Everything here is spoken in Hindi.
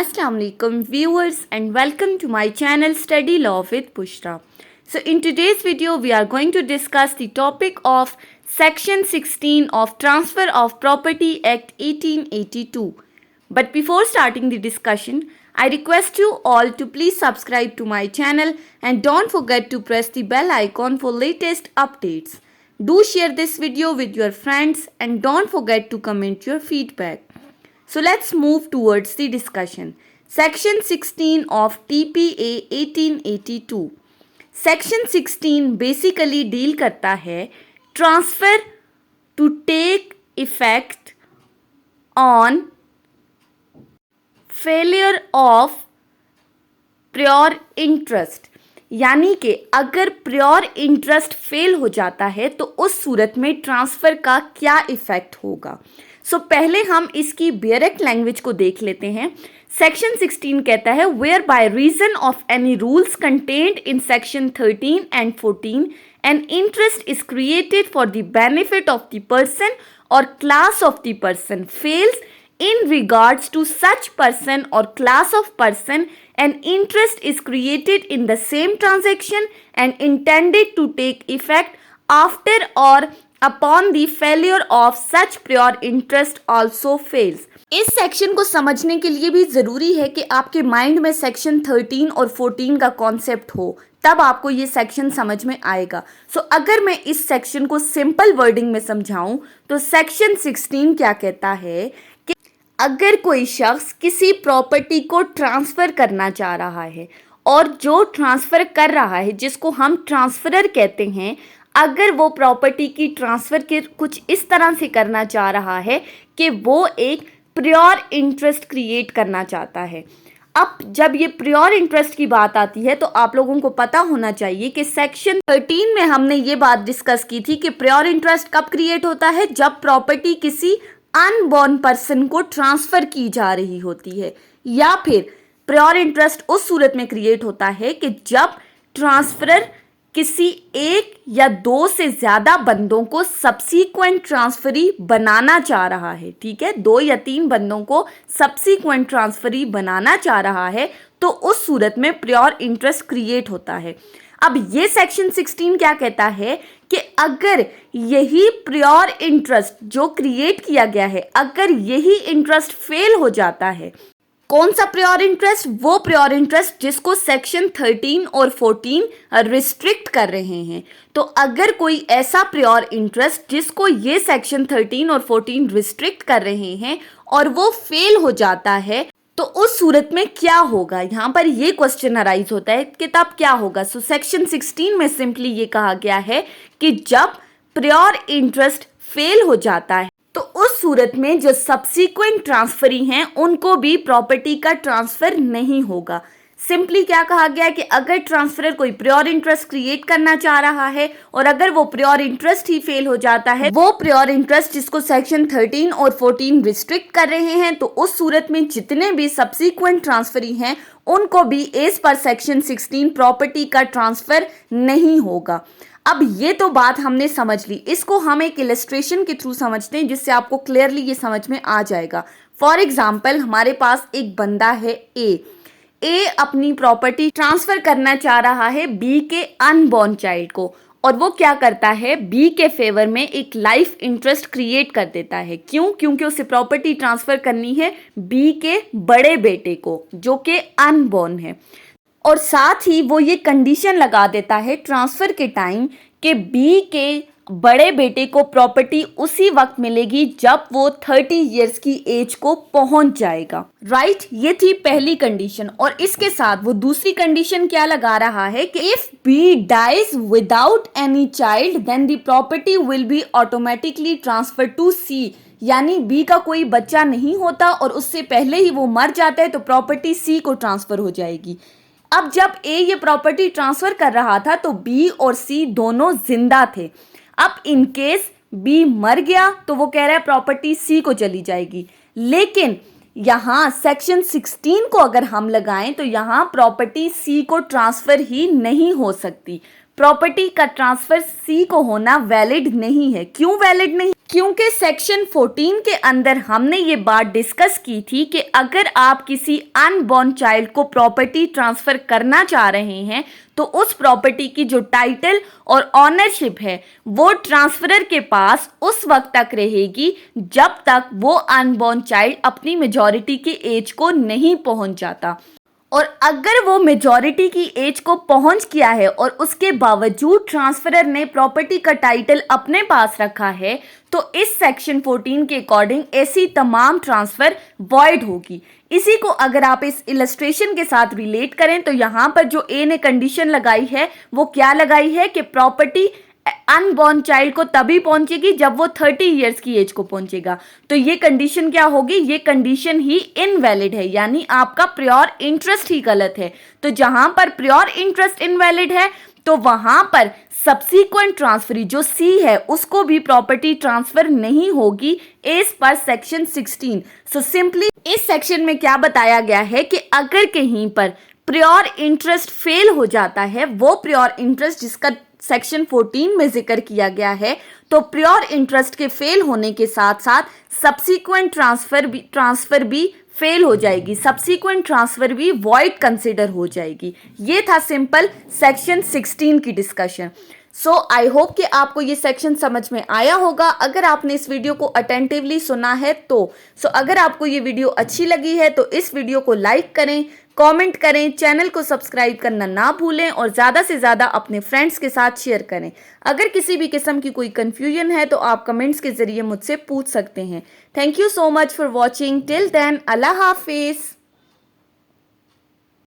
Assalamu alaikum viewers and welcome to my channel Study Law with Bushra. So in today's video we are going to discuss the topic of Section 16 of Transfer of Property Act 1882. But before starting the discussion, I request you all to please subscribe to my channel and don't forget to press the bell icon for latest updates. Do share this video with your friends and don't forget to comment your feedback. So let's move towards the discussion. Section 16 of TPA 1882. Section 16 basically deal करता है transfer to take effect on failure of prior interest. यानी कि अगर प्योर इंटरेस्ट फेल हो जाता है तो उस सूरत में ट्रांसफ़र का क्या इफ़ेक्ट होगा. सो पहले हम इसकी डायरेक्ट लैंग्वेज को देख लेते हैं. सेक्शन 16 कहता है where by reason of any rules contained in section 13 and 14 an interest is created for the benefit of the person or class of the person fails in regards to such person or class of person, an interest is created in the same transaction and intended to take effect after or upon the failure of such prior interest also fails. इस सेक्शन को समझने के लिए भी ज़रूरी है कि आपके माइंड में सेक्शन 13 और 14 का कॉन्सेप्ट हो, तब आपको ये सेक्शन समझ में आएगा. सो अगर मैं इस सेक्शन को सिंपल वर्डिंग में समझाऊं तो सेक्शन 16 क्या कहता है कि अगर कोई शख्स किसी प्रॉपर्टी को ट्रांसफ़र करना चाह रहा है और जो ट्रांसफ़र कर रहा है जिसको हम ट्रांसफ़रर कहते हैं, अगर वो प्रॉपर्टी की ट्रांसफ़र के कुछ इस तरह से करना चाह रहा है कि वो एक प्योर इंटरेस्ट क्रिएट करना चाहता है. अब जब ये प्योर इंटरेस्ट की बात आती है तो आप लोगों को पता होना चाहिए कि सेक्शन 13 में हमने ये बात डिस्कस की थी कि प्योर इंटरेस्ट कब क्रिएट होता है, जब प्रॉपर्टी किसी अनबॉर्न पर्सन को ट्रांसफ़र की जा रही होती है, या फिर प्योर इंटरेस्ट उस सूरत में क्रिएट होता है कि जब ट्रांसफरर किसी एक या दो से ज़्यादा बंदों को सब्सीक्वेंट ट्रांसफरी बनाना चाह रहा है. ठीक है, 2 या 3 बंदों को सब्सीक्वेंट ट्रांसफरी बनाना चाह रहा है तो उस सूरत में प्योर इंटरेस्ट क्रिएट होता है. अब ये सेक्शन 16 क्या कहता है कि अगर यही प्योर इंटरेस्ट जो क्रिएट किया गया है, अगर यही इंटरेस्ट फेल हो जाता है, कौन सा प्योर इंटरेस्ट? वो प्योर इंटरेस्ट जिसको सेक्शन 13 और 14 रिस्ट्रिक्ट कर रहे हैं. तो अगर कोई ऐसा प्योर इंटरेस्ट जिसको ये सेक्शन 13 और 14 रिस्ट्रिक्ट कर रहे हैं और वो फेल हो जाता है तो उस सूरत में क्या होगा, यहाँ पर ये क्वेश्चन अराइज होता है कि तब क्या होगा. सो सेक्शन 16 में सिंपली ये कहा गया है कि जब प्योर इंटरेस्ट फेल हो जाता है तो उस सूरत में जो सब्सीक्वेंट ट्रांसफरी हैं उनको भी प्रॉपर्टी का ट्रांसफ़र नहीं होगा. सिंपली क्या कहा गया कि अगर ट्रांसफरर कोई प्योर इंटरेस्ट क्रिएट करना चाह रहा है और अगर वो प्योर इंटरेस्ट ही फेल हो जाता है, वो प्योर इंटरेस्ट जिसको सेक्शन 13 और 14 रिस्ट्रिक्ट कर रहे हैं, तो उस सूरत में जितने भी सब्सीक्वेंट ट्रांसफरी हैं उनको भी एज पर सेक्शन 16 प्रॉपर्टी का ट्रांसफ़र नहीं होगा. अब ये तो बात हमने समझ ली, इसको हम एक इलस्ट्रेशन के थ्रू समझते हैं जिससे आपको क्लियरली ये समझ में आ जाएगा. फॉर एग्जाम्पल, हमारे पास एक बंदा है ए अपनी प्रॉपर्टी ट्रांसफ़र करना चाह रहा है बी के अनबॉर्न चाइल्ड को, और वो क्या करता है, बी के फेवर में एक लाइफ इंटरेस्ट क्रिएट कर देता है. क्यों? क्योंकि उसे प्रॉपर्टी ट्रांसफ़र करनी है बी के बड़े बेटे को जो कि अनबॉर्न है, और साथ ही वो ये कंडीशन लगा देता है ट्रांसफ़र के टाइम कि बी के बड़े बेटे को प्रॉपर्टी उसी वक्त मिलेगी जब वो 30 इयर्स की एज को पहुंच जाएगा. राइट, ये थी पहली कंडीशन. और इसके साथ वो दूसरी कंडीशन क्या लगा रहा है कि if B dies without any child then the property will be automatically transfer to C. यानी बी का कोई बच्चा नहीं होता और उससे पहले ही वो मर जाता है तो प्रॉपर्टी सी को ट्रांसफ़र हो जाएगी. अब जब ए ये प्रॉपर्टी ट्रांसफ़र कर रहा था तो बी और सी दोनों जिंदा थे. अब इन केस बी मर गया तो वो कह रहा है प्रॉपर्टी सी को चली जाएगी, लेकिन यहाँ सेक्शन 16 को अगर हम लगाएं तो यहाँ प्रॉपर्टी सी को ट्रांसफ़र ही नहीं हो सकती. प्रॉपर्टी का ट्रांसफ़र सी को होना वैलिड नहीं है. क्यों वैलिड नहीं? क्योंकि सेक्शन 14 के अंदर हमने ये बात डिस्कस की थी कि अगर आप किसी अनबॉर्न चाइल्ड को प्रॉपर्टी ट्रांसफ़र करना चाह रहे हैं तो उस प्रॉपर्टी की जो टाइटल और ऑनरशिप है वो ट्रांसफरर के पास उस वक्त तक रहेगी जब तक वो अनबॉर्न चाइल्ड अपनी मेजॉरिटी की एज को नहीं पहुंच जाता। और अगर वो मेजॉरिटी की एज को पहुंच गया है और उसके बावजूद ट्रांसफरर ने प्रॉपर्टी का टाइटल अपने पास रखा है तो इस सेक्शन 14 के अकॉर्डिंग ऐसी तमाम ट्रांसफ़र वॉइड होगी। इसी को अगर आप इस इलस्ट्रेशन के साथ रिलेट करें तो यहाँ पर जो ए ने कंडीशन लगाई है वो क्या लगाई है कि प्रॉपर्टी अनबॉर्न चाइल्ड को तभी पहुंचेगी जब वो 30 इयर्स की एज को पहुंचेगा। तो ये कंडीशन क्या होगी, ये कंडीशन ही इनवैलिड है, यानी आपका प्योर इंटरेस्ट ही गलत है। तो जहां पर प्योर इंटरेस्ट इनवैलिड है तो वहां पर सब्सीक्वेंट ट्रांसफरी जो सी है उसको भी प्रॉपर्टी ट्रांसफर नहीं होगी as per section 16। So simply इस सेक्शन में क्या बताया गया है कि अगर कहीं पर प्योर इंटरेस्ट फेल हो जाता है, वो प्योर इंटरेस्ट जिसका सेक्शन 14 में जिक्र किया गया है, तो प्योर इंटरेस्ट के फेल होने के साथ साथ सब्सीक्वेंट ट्रांसफर भी फेल हो जाएगी, सब्सीक्वेंट ट्रांसफर भी वॉइड कंसिडर हो जाएगी। ये था सिंपल सेक्शन 16 की डिस्कशन। सो आई होप कि आपको ये सेक्शन समझ में आया होगा। अगर आपने इस वीडियो को अटेंटिवली सुना है तो अगर आपको ये वीडियो अच्छी लगी है तो इस वीडियो को लाइक करें, कमेंट करें, चैनल को सब्सक्राइब करना ना भूलें और ज़्यादा से ज़्यादा अपने फ्रेंड्स के साथ शेयर करें। अगर किसी भी किस्म की कोई कन्फ्यूजन है तो आप कमेंट्स के ज़रिए मुझसे पूछ सकते हैं। Thank you so much for watching. Till then, अल्लाह हाफिज़।